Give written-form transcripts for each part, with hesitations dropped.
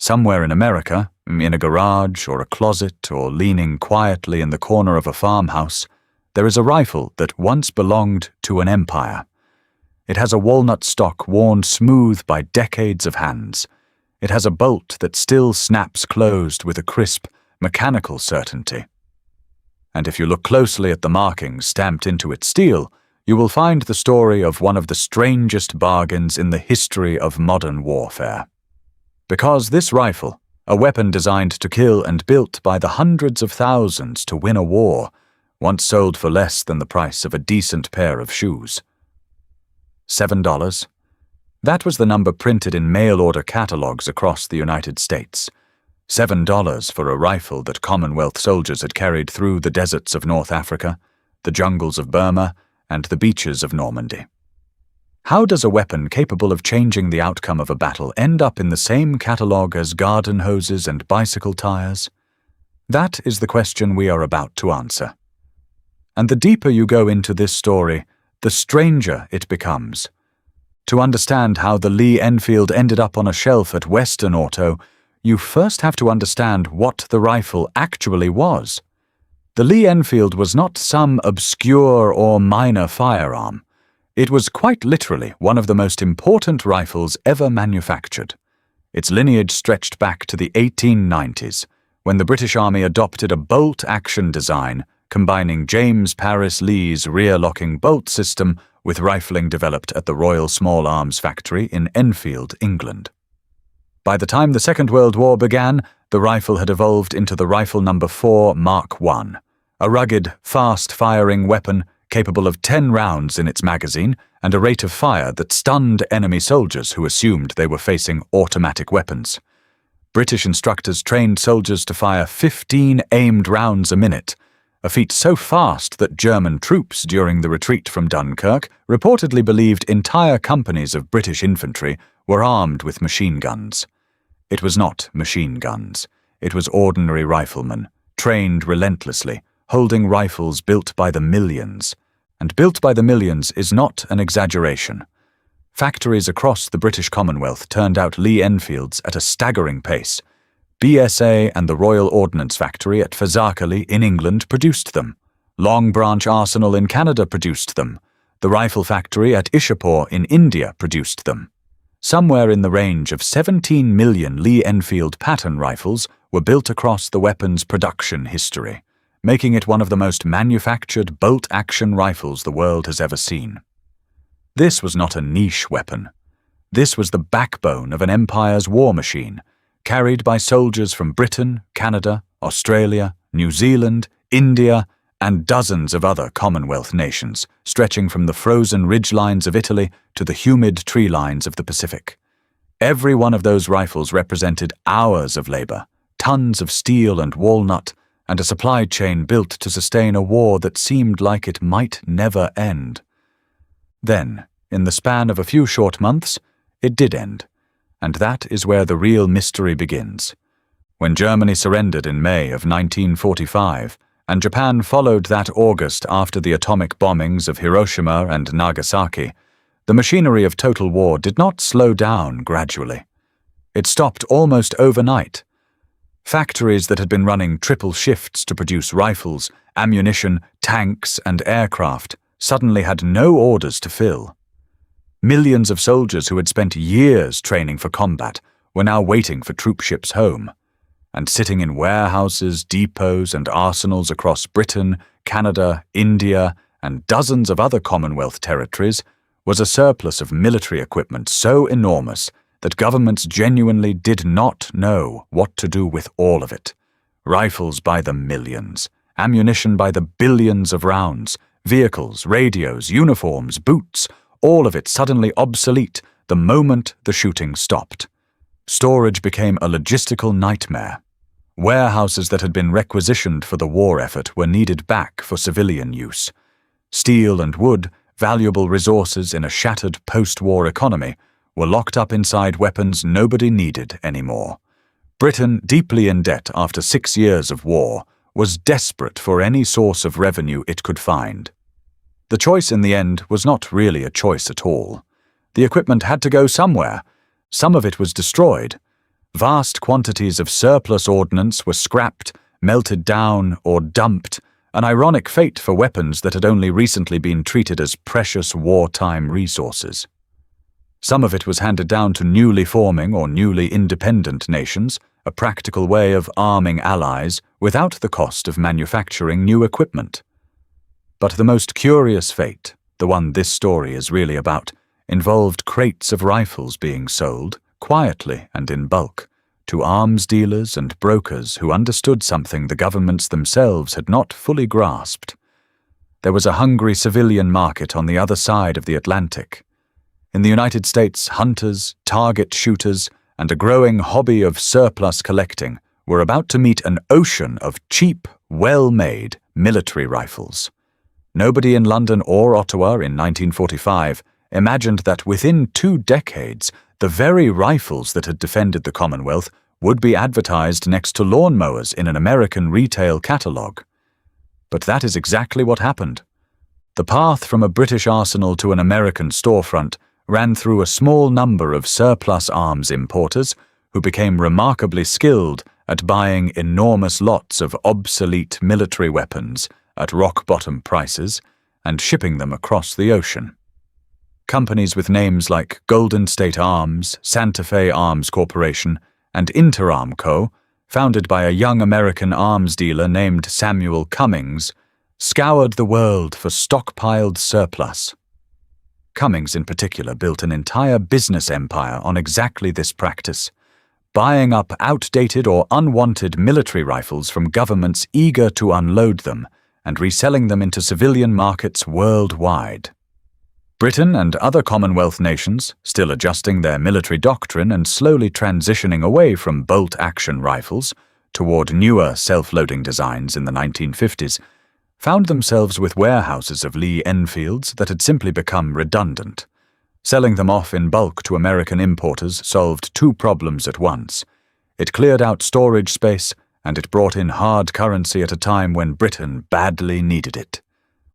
Somewhere in America, in a garage or a closet or leaning quietly in the corner of a farmhouse, there is a rifle that once belonged to an empire. It has a walnut stock worn smooth by decades of hands. It has a bolt that still snaps closed with a crisp, mechanical certainty. And if you look closely at the markings stamped into its steel, you will find the story of one of the strangest bargains in the history of modern warfare. Because this rifle, a weapon designed to kill and built by the hundreds of thousands to win a war, once sold for less than the price of a decent pair of shoes. $7. That was the number printed in mail-order catalogs across the United States. $7 for a rifle that Commonwealth soldiers had carried through the deserts of North Africa, the jungles of Burma, and the beaches of Normandy. How does a weapon capable of changing the outcome of a battle end up in the same catalogue as garden hoses and bicycle tires? That is the question we are about to answer. And the deeper you go into this story, the stranger it becomes. To understand how the Lee-Enfield ended up on a shelf at Western Auto, you first have to understand what the rifle actually was. The Lee-Enfield was not some obscure or minor firearm. It was quite literally one of the most important rifles ever manufactured. Its lineage stretched back to the 1890s, when the British Army adopted a bolt-action design combining James Paris Lee's rear-locking bolt system with rifling developed at the Royal Small Arms Factory in Enfield, England. By the time the Second World War began, the rifle had evolved into the Rifle No. 4 Mark I, a rugged, fast-firing weapon capable of 10 rounds in its magazine and a rate of fire that stunned enemy soldiers who assumed they were facing automatic weapons. British instructors trained soldiers to fire 15 aimed rounds a minute, a feat so fast that German troops during the retreat from Dunkirk reportedly believed entire companies of British infantry were armed with machine guns. It was not machine guns. It was ordinary riflemen, trained relentlessly, holding rifles built by the millions. And built by the millions is not an exaggeration. Factories across the British Commonwealth turned out Lee-Enfields at a staggering pace. BSA and the Royal Ordnance Factory at Fazakerley in England produced them. Long Branch Arsenal in Canada produced them. The Rifle Factory at Ishapur in India produced them. Somewhere in the range of 17 million Lee-Enfield pattern rifles were built across the weapon's production history, making it one of the most manufactured bolt-action rifles the world has ever seen. This was not a niche weapon. This was the backbone of an empire's war machine, carried by soldiers from Britain, Canada, Australia, New Zealand, India, and dozens of other Commonwealth nations, stretching from the frozen ridgelines of Italy to the humid tree lines of the Pacific. Every one of those rifles represented hours of labor, tons of steel and walnut, and a supply chain built to sustain a war that seemed like it might never end. Then, in the span of a few short months, it did end, and that is where the real mystery begins. When Germany surrendered in May of 1945, and Japan followed that August after the atomic bombings of Hiroshima and Nagasaki, the machinery of total war did not slow down gradually. It stopped almost overnight. Factories that had been running triple shifts to produce rifles, ammunition, tanks, and aircraft suddenly had no orders to fill. Millions of soldiers who had spent years training for combat were now waiting for troop ships home. And sitting in warehouses, depots, and arsenals across Britain, Canada, India, and dozens of other Commonwealth territories was a surplus of military equipment so enormous that governments genuinely did not know what to do with all of it. Rifles by the millions, ammunition by the billions of rounds, vehicles, radios, uniforms, boots, all of it suddenly obsolete the moment the shooting stopped. Storage became a logistical nightmare. Warehouses that had been requisitioned for the war effort were needed back for civilian use. Steel and wood, valuable resources in a shattered post-war economy, were locked up inside weapons nobody needed anymore. Britain, deeply in debt after 6 years of war, was desperate for any source of revenue it could find. The choice in the end was not really a choice at all. The equipment had to go somewhere. Some of it was destroyed. Vast quantities of surplus ordnance were scrapped, melted down, or dumped, an ironic fate for weapons that had only recently been treated as precious wartime resources. Some of it was handed down to newly forming or newly independent nations, a practical way of arming allies without the cost of manufacturing new equipment. But the most curious fate, the one this story is really about, involved crates of rifles being sold, quietly and in bulk, to arms dealers and brokers who understood something the governments themselves had not fully grasped. There was a hungry civilian market on the other side of the Atlantic. In the United States, hunters, target shooters, and a growing hobby of surplus collecting were about to meet an ocean of cheap, well-made military rifles. Nobody in London or Ottawa in 1945 imagined that within 2 decades, the very rifles that had defended the Commonwealth would be advertised next to lawnmowers in an American retail catalogue. But that is exactly what happened. The path from a British arsenal to an American storefront ran through a small number of surplus arms importers who became remarkably skilled at buying enormous lots of obsolete military weapons at rock-bottom prices and shipping them across the ocean. Companies with names like Golden State Arms, Santa Fe Arms Corporation, and Interarm Co., founded by a young American arms dealer named Samuel Cummings, scoured the world for stockpiled surplus. Cummings in particular built an entire business empire on exactly this practice, buying up outdated or unwanted military rifles from governments eager to unload them and reselling them into civilian markets worldwide. Britain and other Commonwealth nations, still adjusting their military doctrine and slowly transitioning away from bolt-action rifles toward newer self-loading designs in the 1950s, found themselves with warehouses of Lee-Enfields that had simply become redundant. Selling them off in bulk to American importers solved 2 problems at once. It cleared out storage space, and it brought in hard currency at a time when Britain badly needed it.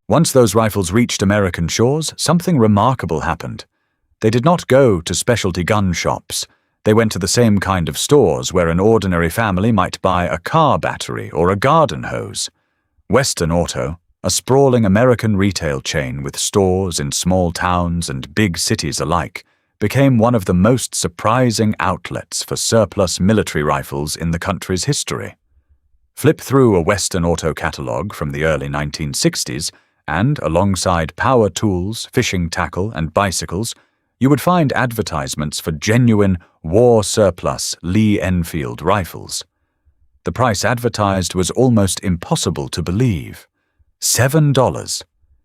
Once those rifles reached American shores, something remarkable happened. They did not go to specialty gun shops. They went to the same kind of stores where an ordinary family might buy a car battery or a garden hose. Western Auto, a sprawling American retail chain with stores in small towns and big cities alike, became one of the most surprising outlets for surplus military rifles in the country's history. Flip through a Western Auto catalogue from the early 1960s, and, alongside power tools, fishing tackle, and bicycles, you would find advertisements for genuine, war-surplus Lee-Enfield rifles. The price advertised was almost impossible to believe. $7.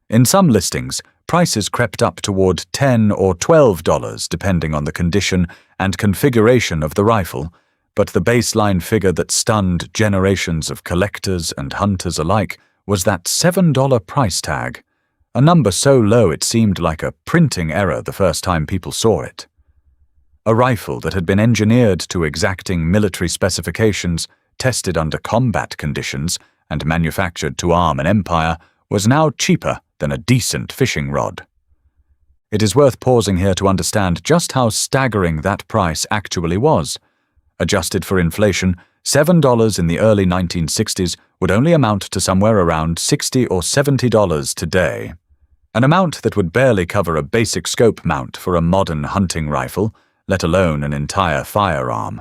In some listings, prices crept up toward $10 or $12 depending on the condition and configuration of the rifle, but the baseline figure that stunned generations of collectors and hunters alike was that $7 price tag, a number so low it seemed like a printing error the first time people saw it. A rifle that had been engineered to exacting military specifications, tested under combat conditions, and manufactured to arm an empire, was now cheaper than a decent fishing rod. It is worth pausing here to understand just how staggering that price actually was. Adjusted for inflation, $7 in the early 1960s would only amount to somewhere around $60 or $70 today, an amount that would barely cover a basic scope mount for a modern hunting rifle, let alone an entire firearm.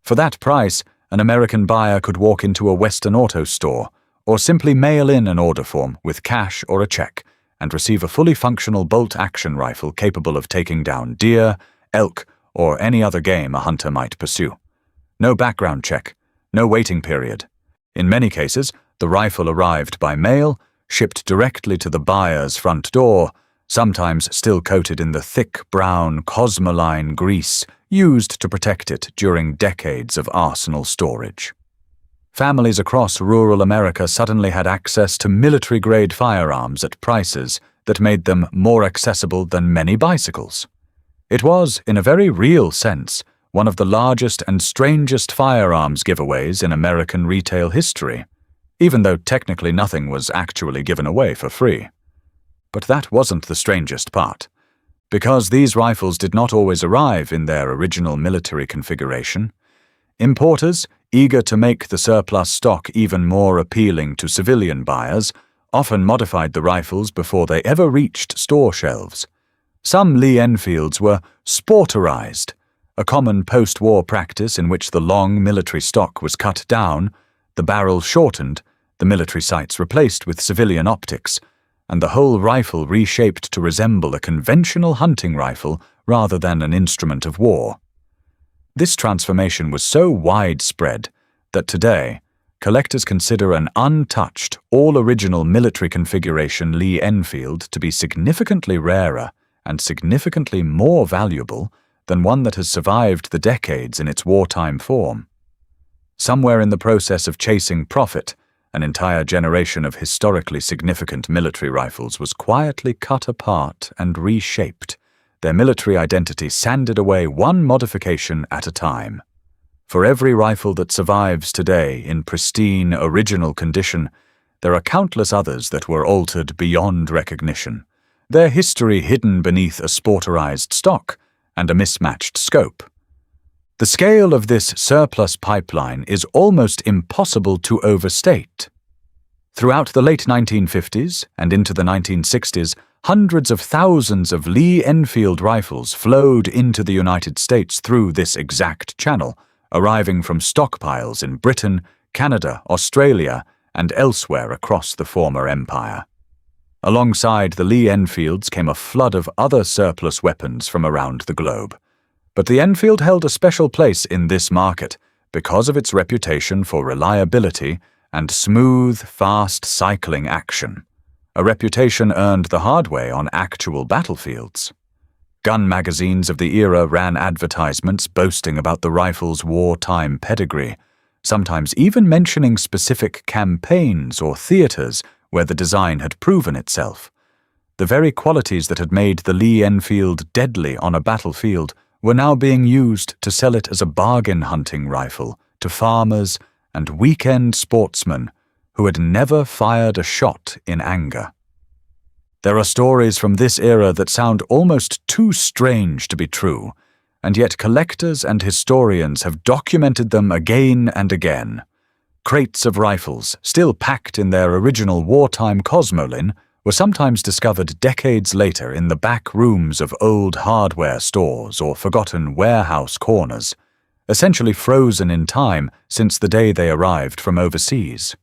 For that price, an American buyer could walk into a Western Auto store, or simply mail in an order form with cash or a check, and receive a fully functional bolt-action rifle capable of taking down deer, elk, or any other game a hunter might pursue. No background check, no waiting period. In many cases, the rifle arrived by mail, shipped directly to the buyer's front door, sometimes still coated in the thick brown Cosmoline grease used to protect it during decades of arsenal storage. Families across rural America suddenly had access to military-grade firearms at prices that made them more accessible than many bicycles. It was, in a very real sense, one of the largest and strangest firearms giveaways in American retail history, even though technically nothing was actually given away for free. But that wasn't the strangest part. Because these rifles did not always arrive in their original military configuration, Importers, eager to make the surplus stock even more appealing to civilian buyers, often modified the rifles before they ever reached store shelves. Some Lee-Enfields were sporterized, a common post-war practice in which the long military stock was cut down, the barrel shortened, the military sights replaced with civilian optics, and the whole rifle reshaped to resemble a conventional hunting rifle rather than an instrument of war. This transformation was so widespread that today, collectors consider an untouched, all-original military configuration Lee-Enfield to be significantly rarer and significantly more valuable than one that has survived the decades in its wartime form. Somewhere in the process of chasing profit, an entire generation of historically significant military rifles was quietly cut apart and reshaped, their military identity sanded away one modification at a time. For every rifle that survives today in pristine, original condition, there are countless others that were altered beyond recognition, their history hidden beneath a sporterized stock and a mismatched scope. The scale of this surplus pipeline is almost impossible to overstate. Throughout the late 1950s and into the 1960s, hundreds of thousands of Lee-Enfield rifles flowed into the United States through this exact channel, arriving from stockpiles in Britain, Canada, Australia, and elsewhere across the former empire. Alongside the Lee-Enfields came a flood of other surplus weapons from around the globe. But the Enfield held a special place in this market because of its reputation for reliability and smooth, fast cycling action, a reputation earned the hard way on actual battlefields. Gun magazines of the era ran advertisements boasting about the rifle's wartime pedigree, sometimes even mentioning specific campaigns or theaters where the design had proven itself. The very qualities that had made the Lee-Enfield deadly on a battlefield were now being used to sell it as a bargain hunting rifle to farmers and weekend sportsmen who had never fired a shot in anger. There are stories from this era that sound almost too strange to be true, and yet collectors and historians have documented them again and again. Crates of rifles, still packed in their original wartime cosmolin, were sometimes discovered decades later in the back rooms of old hardware stores or forgotten warehouse corners, essentially frozen in time since the day they arrived from overseas.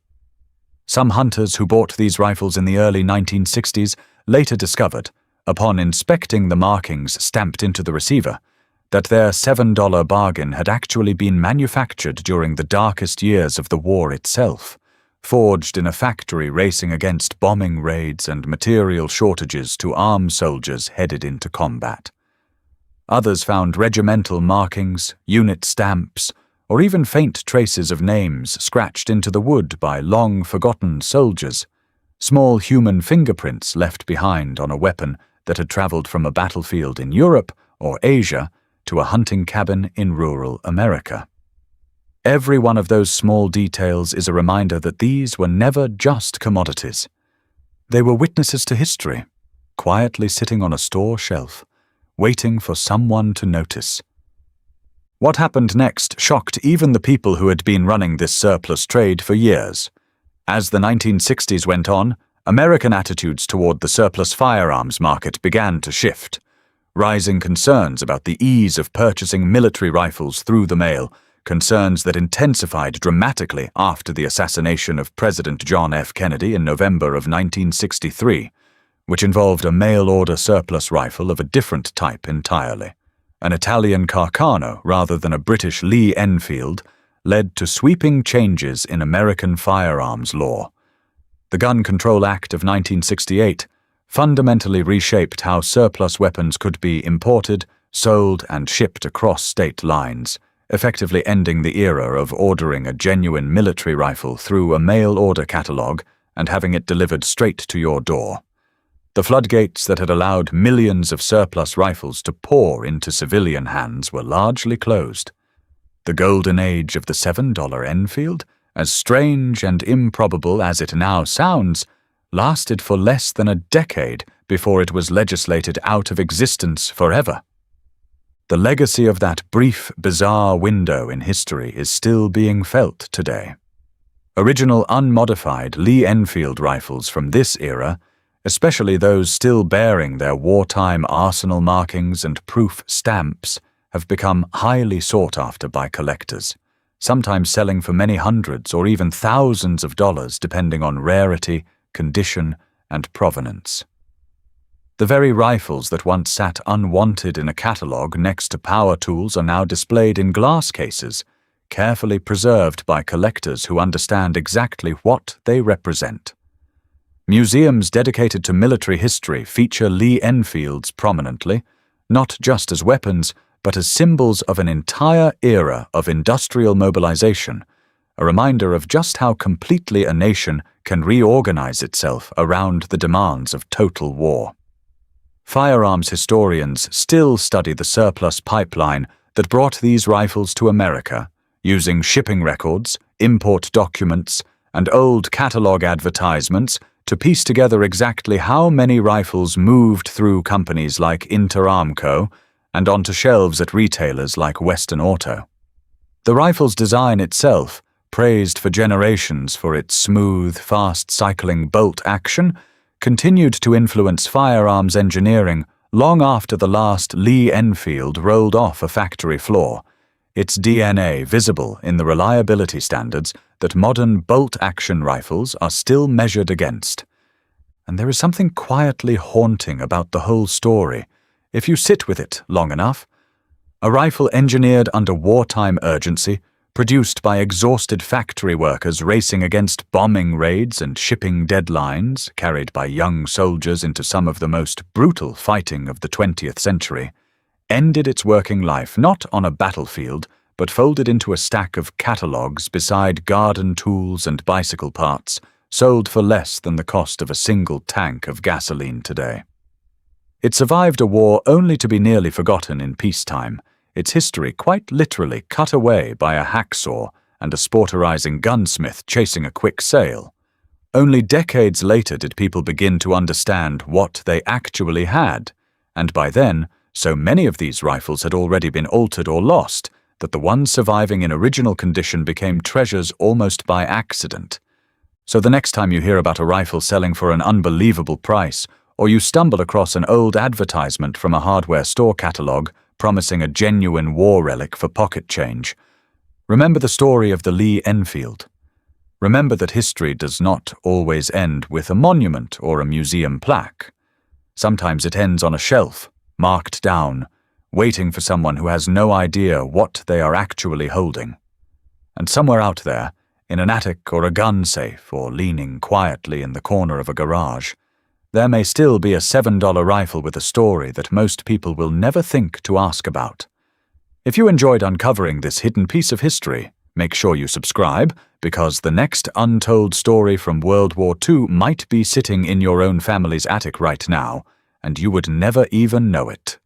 Some hunters who bought these rifles in the early 1960s later discovered, upon inspecting the markings stamped into the receiver, that their $7 bargain had actually been manufactured during the darkest years of the war itself, forged in a factory racing against bombing raids and material shortages to arm soldiers headed into combat. Others found regimental markings, unit stamps, or even faint traces of names scratched into the wood by long-forgotten soldiers, small human fingerprints left behind on a weapon that had traveled from a battlefield in Europe or Asia to a hunting cabin in rural America. Every one of those small details is a reminder that these were never just commodities. They were witnesses to history, quietly sitting on a store shelf, waiting for someone to notice. What happened next shocked even the people who had been running this surplus trade for years. As the 1960s went on, American attitudes toward the surplus firearms market began to shift. Rising concerns about the ease of purchasing military rifles through the mail, concerns that intensified dramatically after the assassination of President John F. Kennedy in November of 1963, which involved a mail-order surplus rifle of a different type entirely. An Italian Carcano rather than a British Lee-Enfield, led to sweeping changes in American firearms law. The Gun Control Act of 1968 fundamentally reshaped how surplus weapons could be imported, sold, and shipped across state lines, effectively ending the era of ordering a genuine military rifle through a mail-order catalog and having it delivered straight to your door. The floodgates that had allowed millions of surplus rifles to pour into civilian hands were largely closed. The golden age of the $7 Enfield, as strange and improbable as it now sounds, lasted for less than a decade before it was legislated out of existence forever. The legacy of that brief, bizarre window in history is still being felt today. Original unmodified Lee-Enfield rifles from this era, especially those still bearing their wartime arsenal markings and proof stamps, have become highly sought after by collectors, sometimes selling for many hundreds or even thousands of dollars depending on rarity, condition, and provenance. The very rifles that once sat unwanted in a catalogue next to power tools are now displayed in glass cases, carefully preserved by collectors who understand exactly what they represent. Museums dedicated to military history feature Lee-Enfields prominently, not just as weapons, but as symbols of an entire era of industrial mobilization, a reminder of just how completely a nation can reorganize itself around the demands of total war. Firearms historians still study the surplus pipeline that brought these rifles to America, using shipping records, import documents, and old catalog advertisements to piece together exactly how many rifles moved through companies like Inter-Armco and onto shelves at retailers like Western Auto. The rifle's design itself, praised for generations for its smooth, fast-cycling bolt action, continued to influence firearms engineering long after the last Lee-Enfield rolled off a factory floor, its DNA visible in the reliability standards that modern bolt-action rifles are still measured against. And there is something quietly haunting about the whole story, if you sit with it long enough. A rifle engineered under wartime urgency, produced by exhausted factory workers racing against bombing raids and shipping deadlines, carried by young soldiers into some of the most brutal fighting of the 20th century, ended its working life not on a battlefield, but folded into a stack of catalogues beside garden tools and bicycle parts, sold for less than the cost of a single tank of gasoline today. It survived a war only to be nearly forgotten in peacetime, its history quite literally cut away by a hacksaw and a sporterizing gunsmith chasing a quick sale. Only decades later did people begin to understand what they actually had, and by then, so many of these rifles had already been altered or lost that the ones surviving in original condition became treasures almost by accident. So the next time you hear about a rifle selling for an unbelievable price, or you stumble across an old advertisement from a hardware store catalog promising a genuine war relic for pocket change, remember the story of the Lee-Enfield. Remember that history does not always end with a monument or a museum plaque. Sometimes it ends on a shelf, marked down, waiting for someone who has no idea what they are actually holding. And somewhere out there, in an attic or a gun safe or leaning quietly in the corner of a garage, there may still be a $7 rifle with a story that most people will never think to ask about. If you enjoyed uncovering this hidden piece of history, make sure you subscribe, because the next untold story from World War II might be sitting in your own family's attic right now, and you would never even know it.